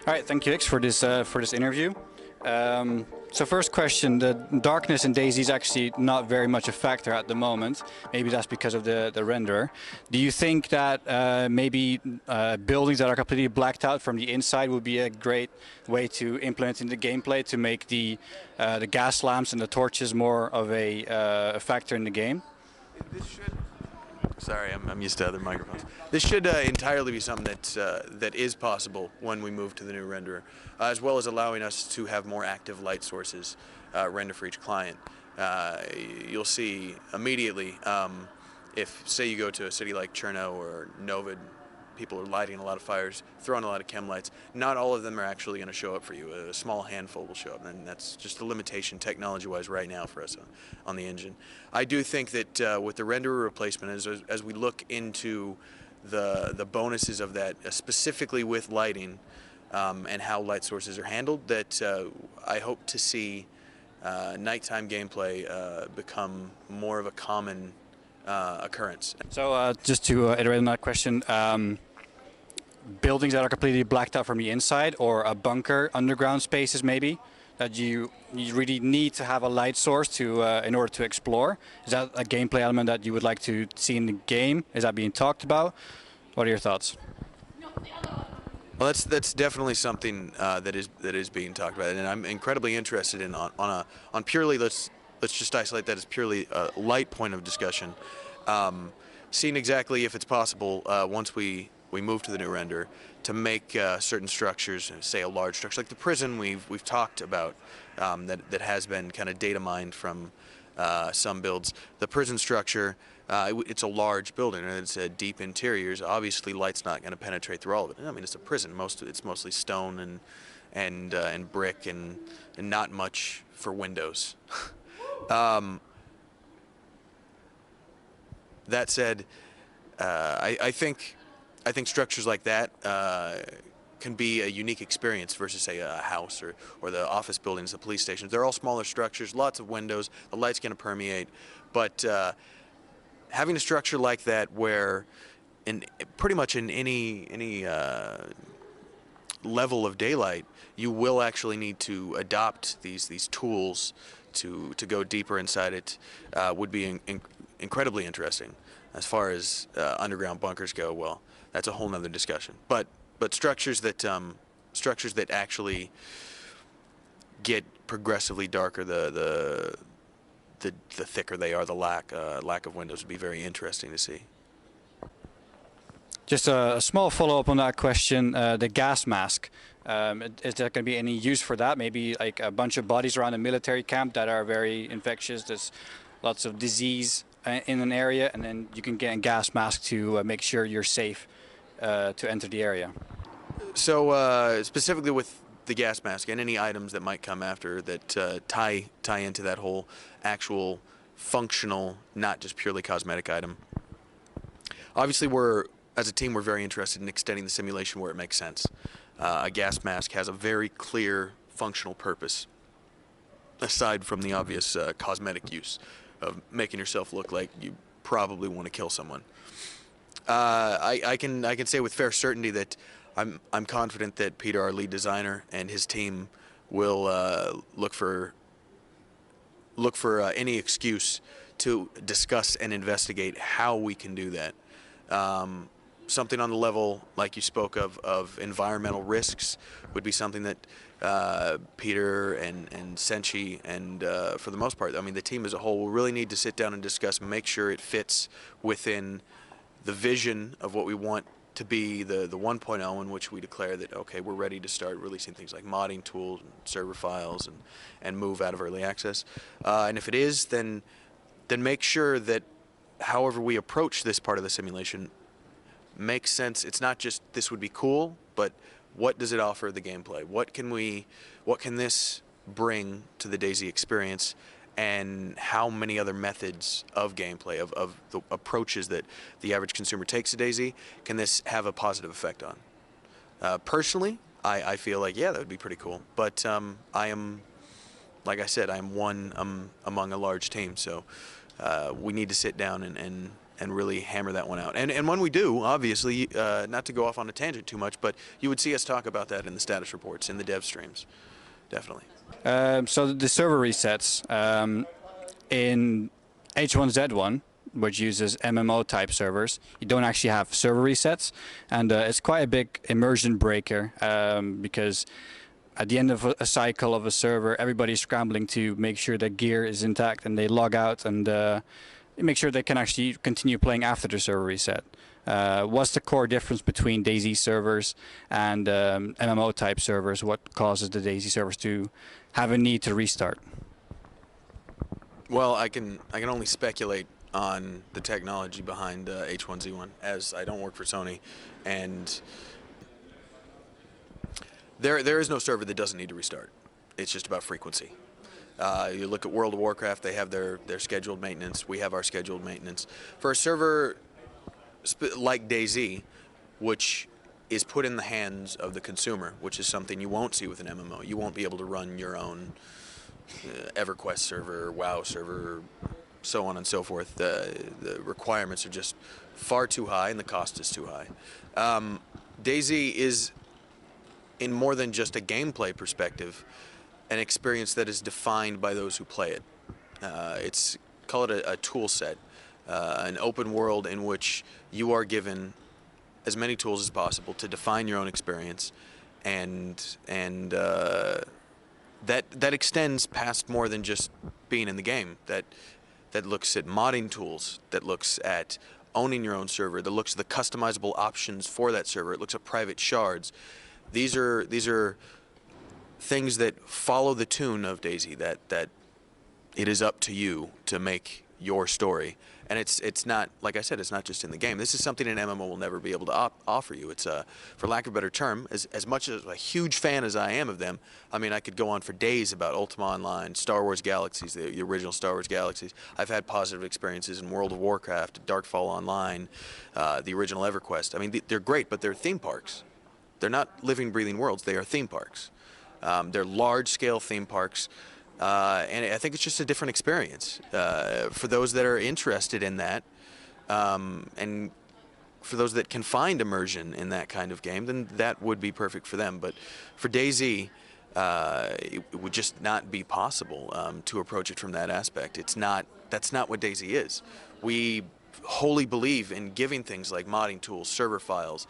All right, thank you, Hicks, for this interview. So first question, the darkness in DayZ is actually not very much a factor at the moment. Maybe that's because of the renderer. Do you think that maybe buildings that are completely blacked out from the inside would be a great way to implement in the gameplay to make the gas lamps and the torches more of a factor in the game? This should. Sorry, I'm used to other microphones. This should entirely be something that is possible when we move to the new renderer, as well as allowing us to have more active light sources render for each client. You'll see immediately if, say, you go to a city like Cherno or Novid, people are lighting a lot of fires, throwing a lot of chem lights. Not all of them are actually going to show up for you. A small handful will show up, and that's just a limitation technology-wise right now for us on the engine. I do think that with the renderer replacement, as we look into the bonuses of that, specifically with lighting and how light sources are handled, that I hope to see nighttime gameplay become more of a common occurrence. So just to iterate on that question, buildings that are completely blacked out from the inside, or a bunker, underground spaces maybe, that you really need to have a light source to in order to explore. Is that a gameplay element that you would like to see in the game? Is that being talked about? What are your thoughts? Well, that's definitely something that is being talked about, and I'm incredibly interested in on purely let's just isolate that as purely a light point of discussion. Seeing exactly if it's possible once we move to the new render to make certain structures, say a large structure like the prison we've talked about, that has been kind of data mined from some builds. The prison structure, it's a large building and it's deep interiors. Obviously, light's not going to penetrate through all of it. I mean, it's a prison. It's mostly stone and brick and not much for windows. That said, I think structures like that can be a unique experience versus, say, a house or the office buildings, the police stations. They're all smaller structures, lots of windows. The light's going to permeate, but having a structure like that, where pretty much in any level of daylight, you will actually need to adopt these tools to go deeper inside it, would be incredibly interesting. As far as underground bunkers go, well, that's a whole nother discussion. But structures that actually get progressively darker, the thicker they are, the lack of windows would be very interesting to see. Just a small follow-up on that question, the gas mask. Is there going to be any use for that? Maybe like a bunch of bodies around a military camp that are very infectious. There's lots of disease in an area, and then you can get a gas mask to make sure you're safe to enter the area. So specifically with the gas mask and any items that might come after that tie into that whole actual functional, not just purely cosmetic item. Obviously, as a team, we're very interested in extending the simulation where it makes sense. A gas mask has a very clear functional purpose, aside from the obvious cosmetic use of making yourself look like you probably want to kill someone. I can say with fair certainty that I'm confident that Peter, our lead designer, and his team will look for any excuse to discuss and investigate how we can do that. Something on the level, like you spoke of environmental risks, would be something that Peter and Senchi and for the most part, I mean, the team as a whole will really need to sit down and discuss, make sure it fits within the vision of what we want to be the 1.0, in which we declare that, okay, we're ready to start releasing things like modding tools and server files and move out of early access. And if it is, then make sure that however we approach this part of the simulation makes sense. It's not just this would be cool, but what does it offer the gameplay? What can this bring to the DayZ experience, and how many other methods of gameplay, of the approaches that the average consumer takes to DayZ, can this have a positive effect on? Personally, I feel like, yeah, that would be pretty cool. But I am, like I said, I am one among a large team, so we need to sit down and and really hammer that one out. And when we do, obviously, not to go off on a tangent too much, but you would see us talk about that in the status reports, in the dev streams, definitely. So the server resets in H1Z1, which uses MMO type servers, you don't actually have server resets, and it's quite a big immersion breaker because at the end of a cycle of a server, everybody's scrambling to make sure their gear is intact, and they log out and make sure they can actually continue playing after the server reset. What's the core difference between DayZ servers and MMO type servers? What causes the DayZ servers to have a need to restart? Well, I can only speculate on the technology behind H1Z1, as I don't work for Sony, and there is no server that doesn't need to restart. It's just about frequency. You look at World of Warcraft; they have their scheduled maintenance. We have our scheduled maintenance. For a server like DayZ, which is put in the hands of the consumer, which is something you won't see with an MMO. You won't be able to run your own EverQuest server, WoW server, so on and so forth. The requirements are just far too high, and the cost is too high. DayZ is, in more than just a gameplay perspective, an experience that is defined by those who play it. Call it a tool set, an open world in which you are given as many tools as possible to define your own experience, and that extends past more than just being in the game. That looks at modding tools, that looks at owning your own server, that looks at the customizable options for that server. It looks at private shards. These are things that follow the tune of DayZ, that it is up to you to make your story. And it's not, like I said, it's not just in the game. This is something an MMO will never be able to offer you. It's, for lack of a better term, as much as a huge fan as I am of them, I mean, I could go on for days about Ultima Online, Star Wars Galaxies, the original Star Wars Galaxies. I've had positive experiences in World of Warcraft, Darkfall Online, the original EverQuest. I mean, they're great, but they're theme parks. They're not living, breathing worlds. They are theme parks. They're large-scale theme parks. And I think it's just a different experience for those that are interested in that, and for those that can find immersion in that kind of game, then that would be perfect for them. But for DayZ, it would just not be possible to approach it from that aspect. That's not what DayZ is. We wholly believe in giving things like modding tools, server files,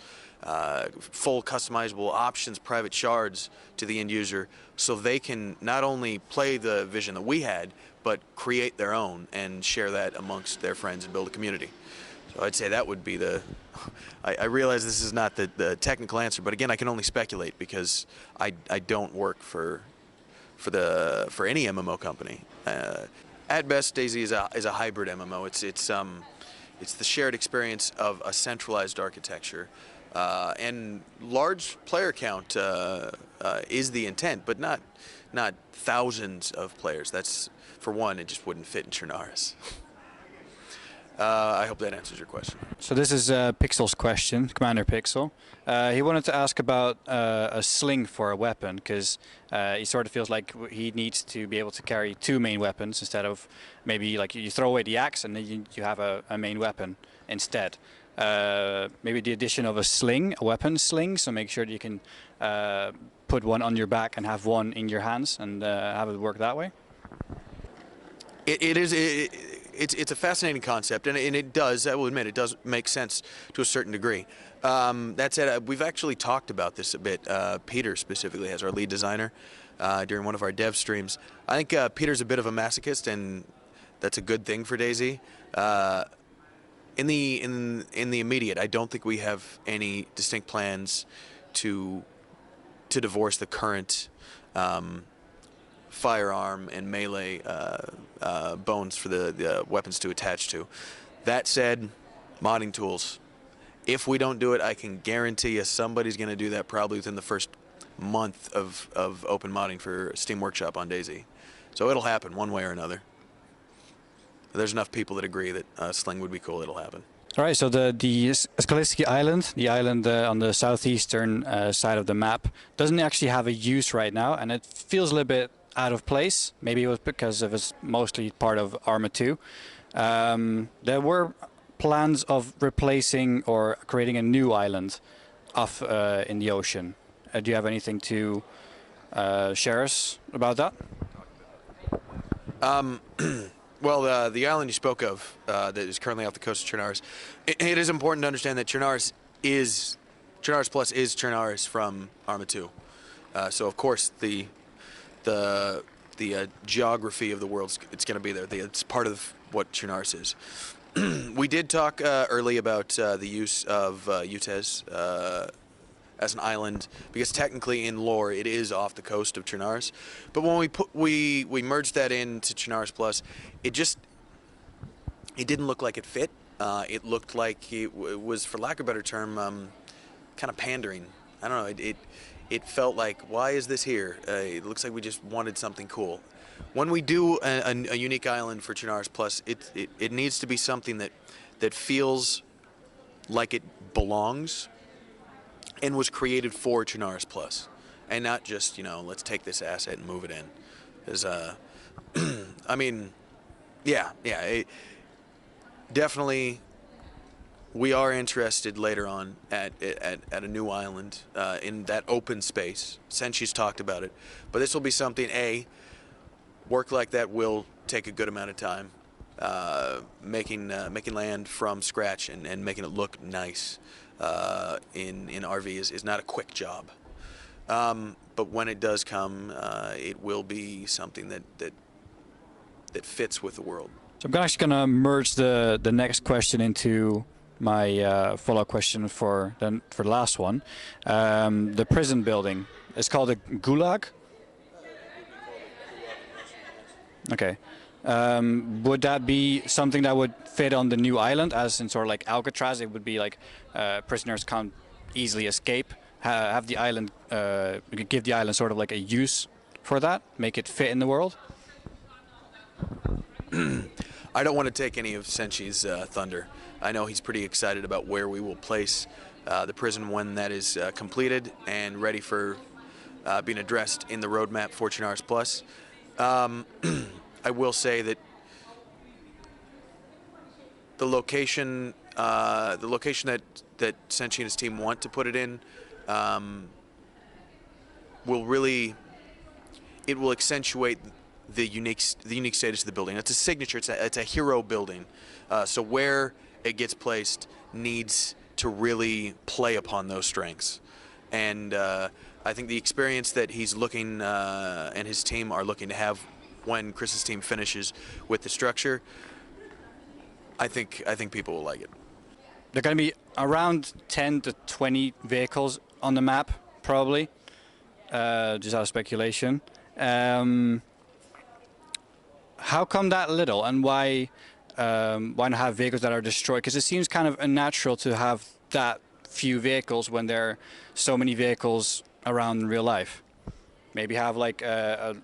full customizable options, private shards to the end user, so they can not only play the vision that we had, but create their own and share that amongst their friends and build a community. So I'd say that would be I realize this is not the technical answer, but again, I can only speculate because I don't work for any MMO company. At best, DayZ is a hybrid MMO. It's the shared experience of a centralized architecture. And large player count is the intent, but not thousands of players. That's, for one, it just wouldn't fit in Chernarus. I hope that answers your question. So this is Pixel's question, Commander Pixel. He wanted to ask about a sling for a weapon, because he sort of feels like he needs to be able to carry two main weapons instead of maybe like you throw away the axe and then you have a main weapon instead. Maybe the addition of a weapon sling, so make sure that you can put one on your back and have one in your hands and have it work that way. It's a fascinating concept, and it does, I will admit, it does make sense to a certain degree. That said, we've actually talked about this a bit. Peter specifically, as our lead designer, during one of our dev streams. I think Peter's a bit of a masochist, and that's a good thing for DayZ. In the immediate, I don't think we have any distinct plans to divorce the current firearm and melee bones for the weapons to attach to. That said, modding tools. If we don't do it, I can guarantee you somebody's going to do that probably within the first month of open modding for Steam Workshop on DayZ. So it'll happen one way or another. There's enough people that agree that Sling would be cool. It'll happen. All right, so the Skaliski Island, the island on the southeastern side of the map, doesn't actually have a use right now, and it feels a little bit out of place. Maybe it was because of it's mostly part of Arma 2. There were plans of replacing or creating a new island off in the ocean. Do you have anything to share us about that? Well, the island you spoke of that is currently off the coast of Chernarus, it is important to understand that Chernarus Plus is Chernarus from Arma 2. So of course the geography of the world, it's going to be there. It's part of what Chernarus is. We did talk early about the use of Utes as an island, because technically in lore it is off the coast of Chernarus. But when we merged that into Chernarus Plus, it didn't look like it fit. It looked like it was, for lack of a better term, kind of pandering. I don't know. It felt like, why is this here? It looks like we just wanted something cool. When we do a unique island for Chernarus Plus, it needs to be something that feels like it belongs and was created for Chernarus Plus, and not just, let's take this asset and move it in. Because, I mean, definitely, we are interested later on at a new island in that open space. Senshi's talked about it, but this will be something. Work like that will take a good amount of time. Making land from scratch and making it look nice in RV is not a quick job. But when it does come, it will be something that fits with the world. So I'm actually going to merge the next question into my follow-up question for the last one. The prison building, it's called a gulag? Okay. Would that be something that would fit on the new island, as in sort of like Alcatraz? It would be like prisoners can't easily escape. Have the island, give the island sort of like a use for that, make it fit in the world? I don't want to take any of Senshi's thunder. I know he's pretty excited about where we will place the prison when that is completed and ready for being addressed in the roadmap for Chernarus Plus. I will say that the location that Senshi and his team want to put it in will accentuate the unique status of the building. It's a signature. It's a hero building. So where it gets placed needs to really play upon those strengths. And I think the experience that he's looking and his team are looking to have when Chris's team finishes with the structure, I think people will like it. There are going to be around 10 to 20 vehicles on the map, probably, just out of speculation. How come that little, and why not have vehicles that are destroyed? Because it seems kind of unnatural to have that few vehicles when there are so many vehicles around in real life. Maybe have like a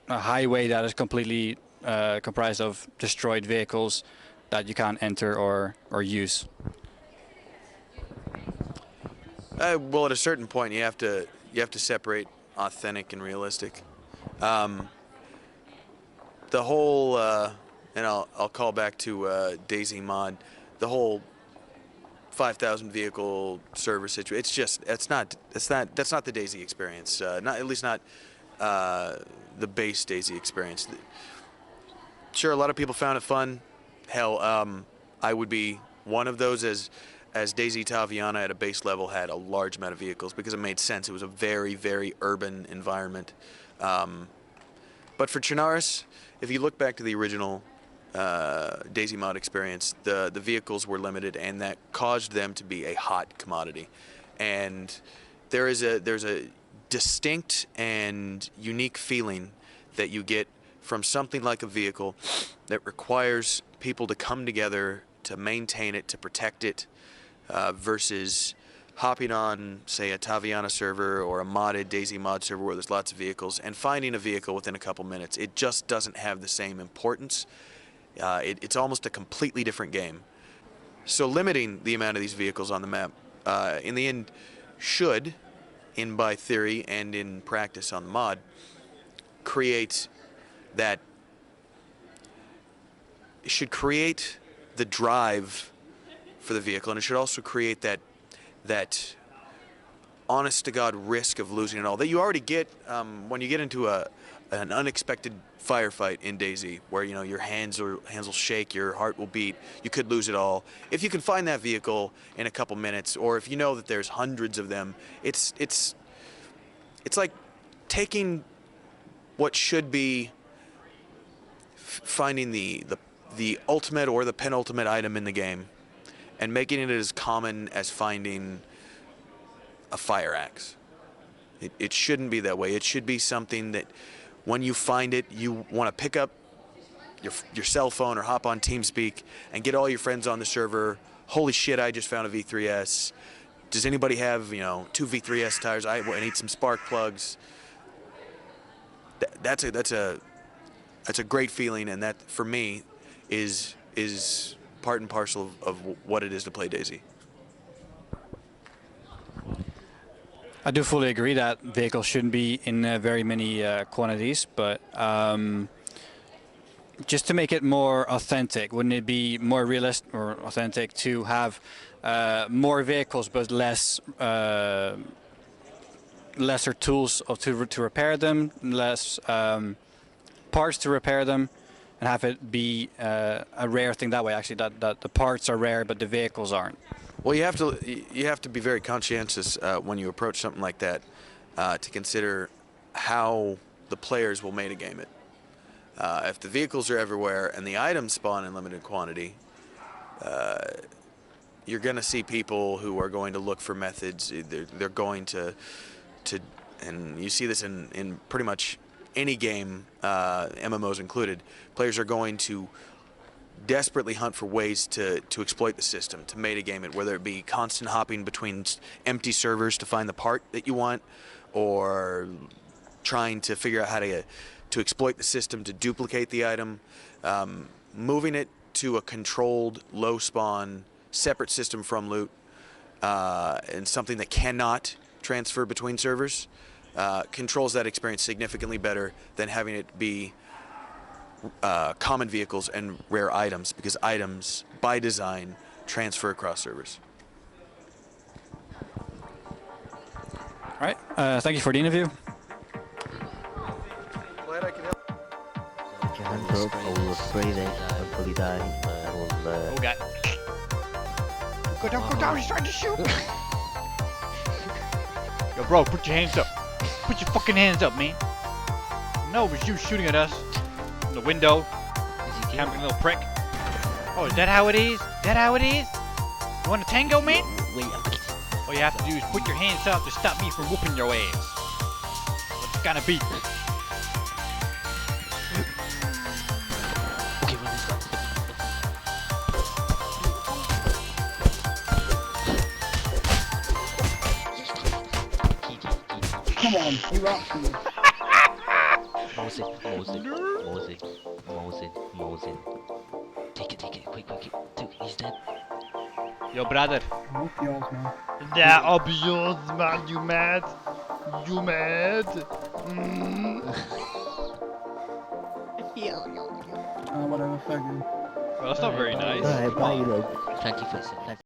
highway that is completely comprised of destroyed vehicles that you can't enter or use. Well, at a certain point, you have to separate authentic and realistic. The whole, and I'll call back to DayZ mod, the whole 5,000 vehicle server situation. That's not the DayZ experience. At least not the base DayZ experience. Sure, a lot of people found it fun. Hell, I would be one of those as DayZ Taviana at a base level had a large amount of vehicles because it made sense. It was a very, very urban environment. But for Chernarus, if you look back to the original DayZ mod experience, the vehicles were limited, and that caused them to be a hot commodity. And there's a distinct and unique feeling that you get from something like a vehicle that requires people to come together to maintain it, to protect it, versus hopping on, say, a Taviana server or a modded DayZ mod server where there's lots of vehicles and finding a vehicle within a couple minutes. It just doesn't have the same importance. It's almost a completely different game. So limiting the amount of these vehicles on the map, in the end, should, in by theory and in practice on the mod, create the drive for the vehicle, and it should also create that honest to God risk of losing it all that you already get when you get into an unexpected firefight in DayZ, where your hands will shake, your heart will beat, you could lose it all. If you can find that vehicle in a couple minutes, or if you know that there's hundreds of them, it's like taking what should be finding the ultimate or the penultimate item in the game and making it as common as finding a fire axe. It shouldn't be that way. It should be something that when you find it, you want to pick up your cell phone or hop on TeamSpeak and get all your friends on the server. Holy shit, I just found a V3S. Does anybody have, 2 V3S tires? I need some spark plugs. That's a great feeling, and that for me is part and parcel of what it is to play DayZ. I do fully agree that vehicles shouldn't be in very many quantities, but just to make it more authentic, wouldn't it be more realistic or authentic to have more vehicles but lesser tools to repair them, less parts to repair them, and have it be a rare thing that way? Actually, that the parts are rare but the vehicles aren't. Well, you have to be very conscientious when you approach something like that to consider how the players will metagame it. If the vehicles are everywhere and the items spawn in limited quantity, you're going to see people who are going to look for methods. They're going to, and you see this in pretty much any game, MMOs included. Players are going to desperately hunt for ways to exploit the system, to metagame it, whether it be constant hopping between empty servers to find the part that you want, or trying to figure out how to exploit the system to duplicate the item, moving it to a controlled, low spawn, separate system from loot, and something that cannot transfer between servers, controls that experience significantly better than having it be common vehicles and rare items, because items by design transfer across servers. All right, thank you for the interview. Glad I could help. Put your hands up, I will spray it until you die. I will. Oh god. Go down, he's trying to shoot! Yo, bro, put your hands up. Put your fucking hands up, man. No, it was you shooting at us. From the window. Camping little prick. Oh, is that how it is? Is that how it is? You want a tango, man? Wait, All you have to do is put your hands up to stop me from whooping your ass. What's gonna be? okay, run this one. Come on, you actually. Mose. Take it, quick. Dude, he's dead. Yo, brother. Hope yours, man. That up yours, man. You mad? You mad? Whatever, fuck you. Well, that's not very nice. Alright, bye, you know. Thank you for listening.